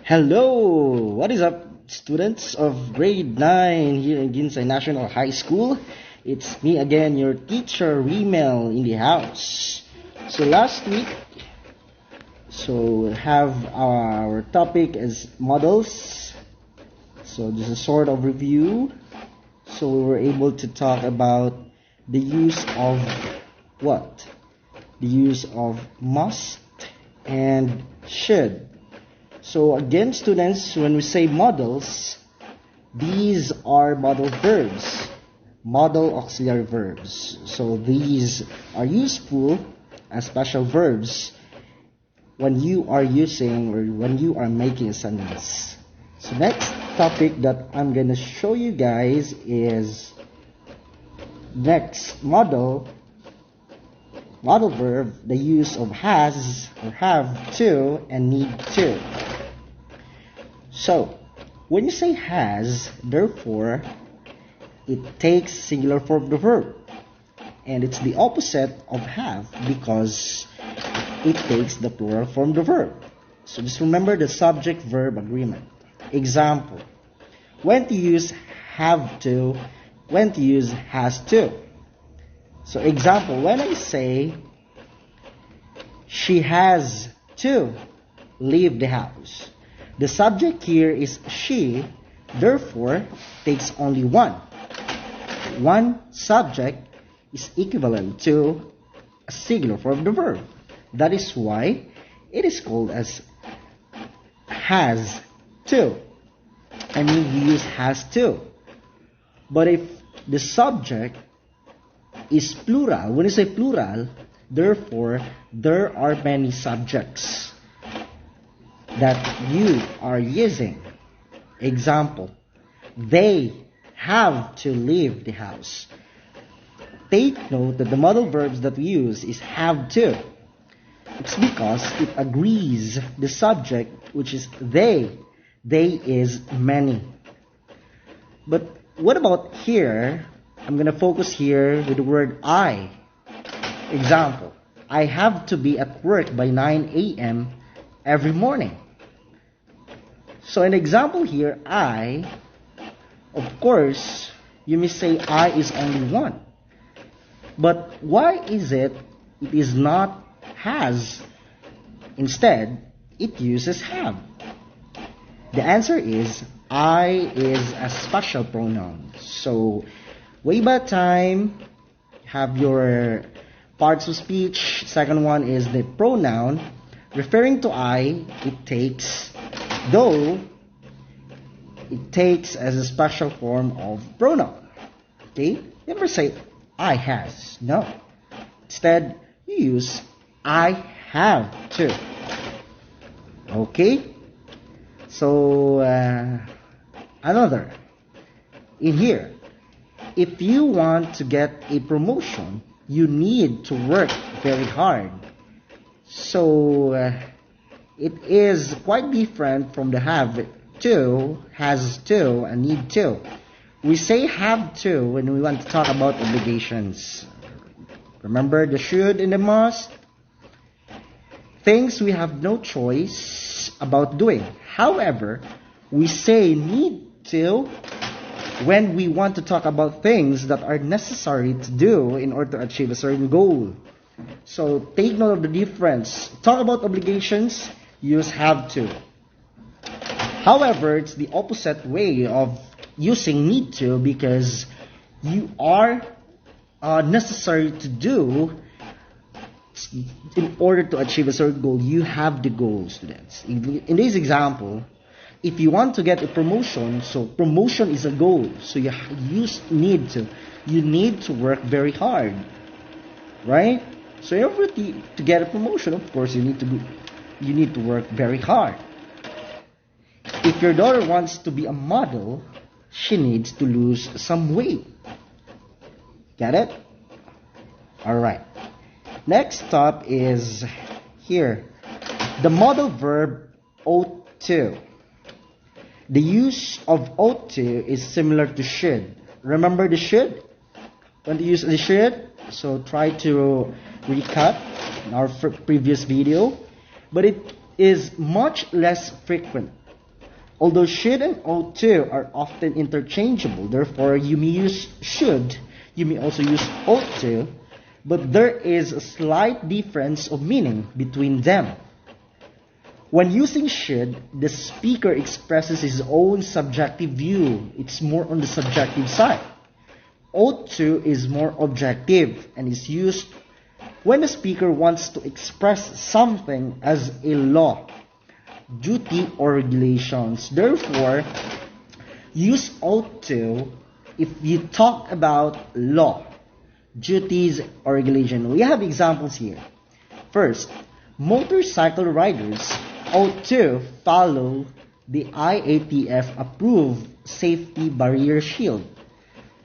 Hello! What is up, students of grade 9 here in Ginsay National High School? It's me again, your teacher, Remel, in the house. So last week, we have our topic as models. So this is a sort of review. So we were able to talk about the use of what? The use of must and should. So again, students, when we say models, these are modal verbs, modal auxiliary verbs. So these are useful as special verbs when you are using or when you are making a sentence. So next topic that I'm going to show you guys is next modal verb, the use of has or have to and need to. So, when you say has, therefore, it takes singular form of the verb. And it's the opposite of have because it takes the plural form of the verb. So just remember the subject-verb agreement. Example, when to use have to, when to use has to. So example, when I say, she has to leave the house. The subject here is she, therefore takes only one. One subject is equivalent to a singular form of the verb. That is why it is called as has to. I mean, we use has to. But if the subject is plural, when you say plural, therefore there are many subjects that you are using. Example, they have to leave the house. Take note that the modal verbs that we use is have to. It's because it agrees the subject, which is they. They is many. But what about here? I'm going to focus here with the word I. Example, I have to be at work by 9 a.m. every morning. So an example here, I, of course, you may say I is only one. But why is it is not has? Instead, it uses have. The answer is I is a special pronoun. So way back time, have your parts of speech. Second one is the pronoun. Referring to I, it takes, though it takes as a special form of pronoun. Okay? Never say I has. No. Instead, you use I have to. Okay? So, another. In here, if you want to get a promotion, you need to work very hard. So, it is quite different from the have to, has to, and need to. We say have to when we want to talk about obligations. Remember the should and the must? Things we have no choice about doing. However, we say need to when we want to talk about things that are necessary to do in order to achieve a certain goal. So take note of the difference. Talk about obligations, use have to. However, it's the opposite way of using need to because you are necessary to do in order to achieve a certain goal. You have the goal, students. In this example, if you want to get a promotion, so promotion is a goal. So you need to. You need to work very hard, right? So in order to get a promotion, of course, you need to work very hard. If your daughter wants to be a model, she needs to lose some weight. Get it? All right. Next stop is here. The modal verb ought to. The use of ought to is similar to should. Remember the should? When to use the should? So try to recap our previous video. But it is much less frequent Although should and ought to are often interchangeable, therefore you may use should, you may also use ought to, but there is a slight difference of meaning between them. When using should, the speaker expresses his own subjective view. It's more on the subjective side. Ought to is more objective and is used when the speaker wants to express something as a law, duty, or regulations. Therefore, use ought to if you talk about law, duties, or regulation. We have examples here. First, motorcycle riders ought to follow the IATF approved safety barrier shield.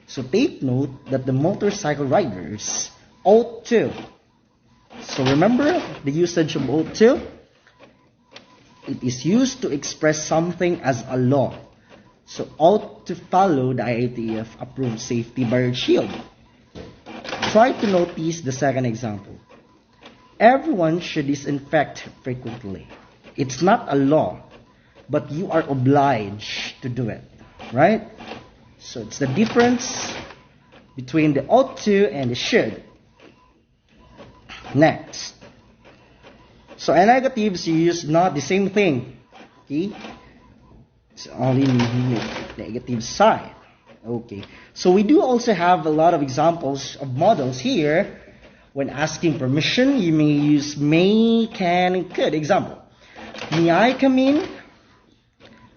So take note that the motorcycle riders ought to. So remember the usage of ought to? It is used to express something as a law. So ought to follow the IATF approved safety barrier shield. Try to notice the second example. Everyone should disinfect frequently. It's not a law, but you are obliged to do it, right? So it's the difference between the ought to and the should. Next. So in negatives, you use not the same thing. Okay? It's only negative side. Okay. So we do also have a lot of examples of modals here. When asking permission, you may use may, can, and could. Example. May I come in?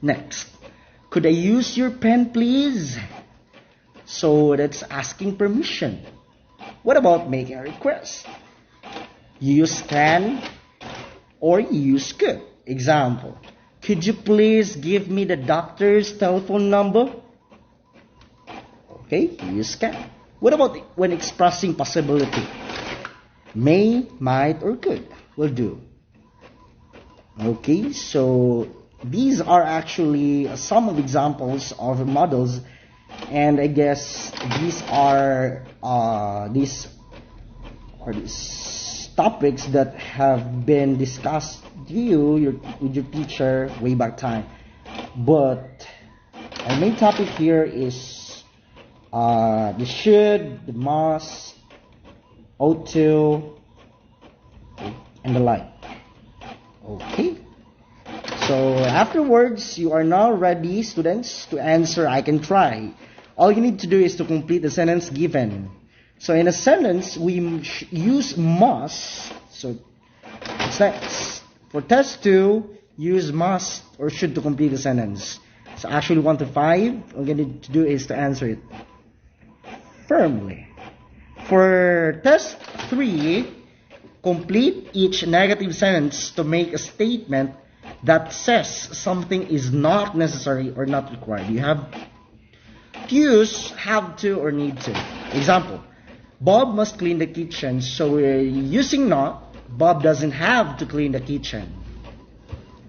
Next. Could I use your pen, please? So that's asking permission. What about making a request? You use can or you use could. Example. Could you please give me the doctor's telephone number? Okay, you use can. What about when expressing possibility? May, might, or could will do. Okay, so these are actually some of examples of models, and I guess these are these topics that have been discussed with your teacher way back time. But our main topic here is the should, the must, ought to, and the like. Okay. So afterwards, you are now ready, students, to answer I can try. All you need to do is to complete the sentence given. So in a sentence, we use must. So it's next. For test 2, use must or should to complete the sentence. So actually 1 to 5, all you need to do is to answer it firmly. For test 3, complete each negative sentence to make a statement that says something is not necessary or not required. You have to use have to or need to. Example, Bob must clean the kitchen. So we're using not. Bob doesn't have to clean the kitchen.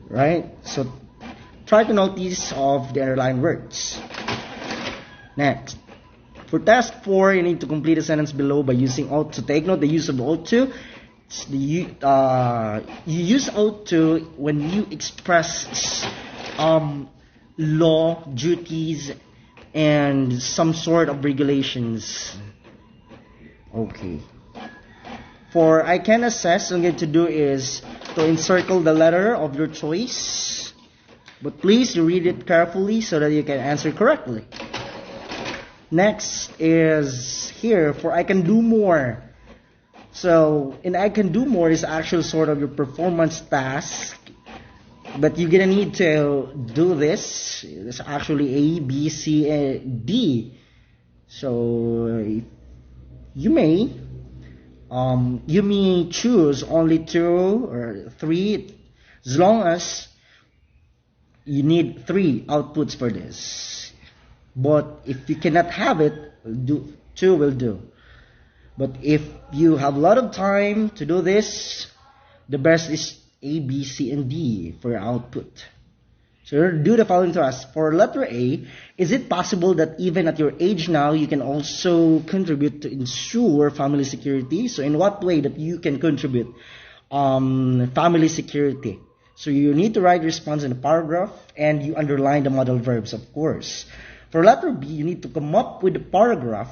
Right? So try to notice of the underlined words. Next. For task 4, you need to complete the sentence below by using ought to. Take note the use of ought to. You use ought to when you express law, duties, and some sort of regulations. Okay. For I can assess, what I'm going to do is to encircle the letter of your choice. But please read it carefully so that you can answer correctly. Next is here for I can do more. So in I can do more is actually sort of your performance task. But you're going to need to do this. It's actually A, B, C, and D. So you may choose only 2 or 3 as long as you need 3 outputs for this. But if you cannot have it, 2 will do. But if you have a lot of time to do this, the best is A, B, C, and D for your output. So do the following task. For letter A, is it possible that even at your age now, you can also contribute to ensure family security? So in what way that you can contribute family security? So you need to write the response in a paragraph, and you underline the modal verbs, of course. For letter B, you need to come up with a paragraph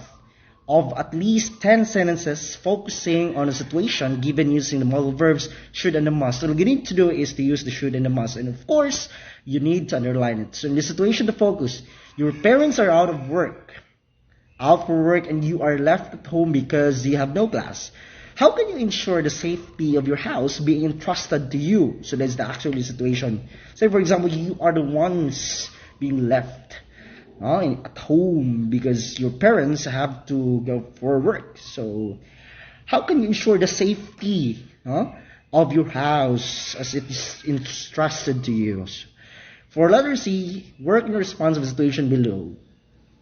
of at least 10 sentences focusing on a situation given using the modal verbs should and the must. So what you need to do is to use the should and the must. And of course, you need to underline it. So in the situation to focus, your parents are out for work, and you are left at home because you have no class. How can you ensure the safety of your house being entrusted to you? So that's the actual situation. Say, for example, you are the ones being left at home because your parents have to go for work. So how can you ensure the safety of your house as it is entrusted to you? For letter C, work in response to the situation below.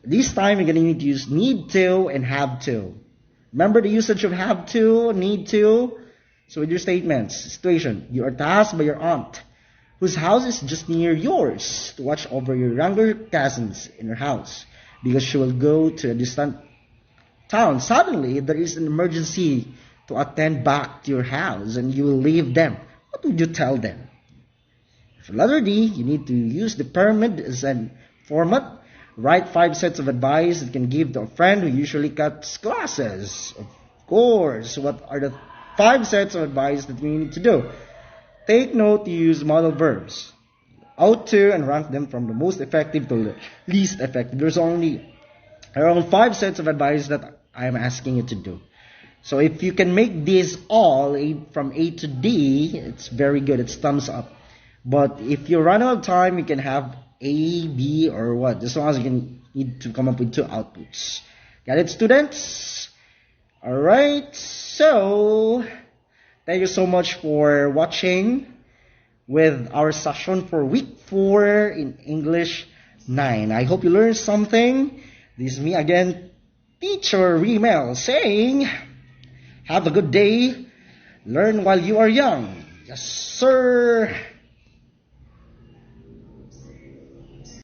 This time, you're going to need to use need to and have to. Remember the usage of have to, need to? So with your statements, situation, you are tasked by your aunt, whose house is just near yours, to watch over your younger cousins in her house, because she will go to a distant town. Suddenly, there is an emergency to attend back to your house, and you will leave them. What would you tell them? For letter D, you need to use the pyramid as a format. Write 5 sets of advice that you can give to a friend who usually cuts classes. Of course, what are the 5 sets of advice that we need to do? Take note to use modal verbs. Out to and rank them from the most effective to the least effective. There's only around 5 sets of advice that I'm asking you to do. So if you can make these all from A to D, it's very good. It's thumbs up. But if you run out of time, you can have A, B, or what? As long as you can need to come up with 2 outputs. Got it, students? Alright, so thank you so much for watching with our session for week 4 in English 9. I hope you learned something. This is me again, Teacher Remel, saying, have a good day. Learn while you are young. Yes, sir.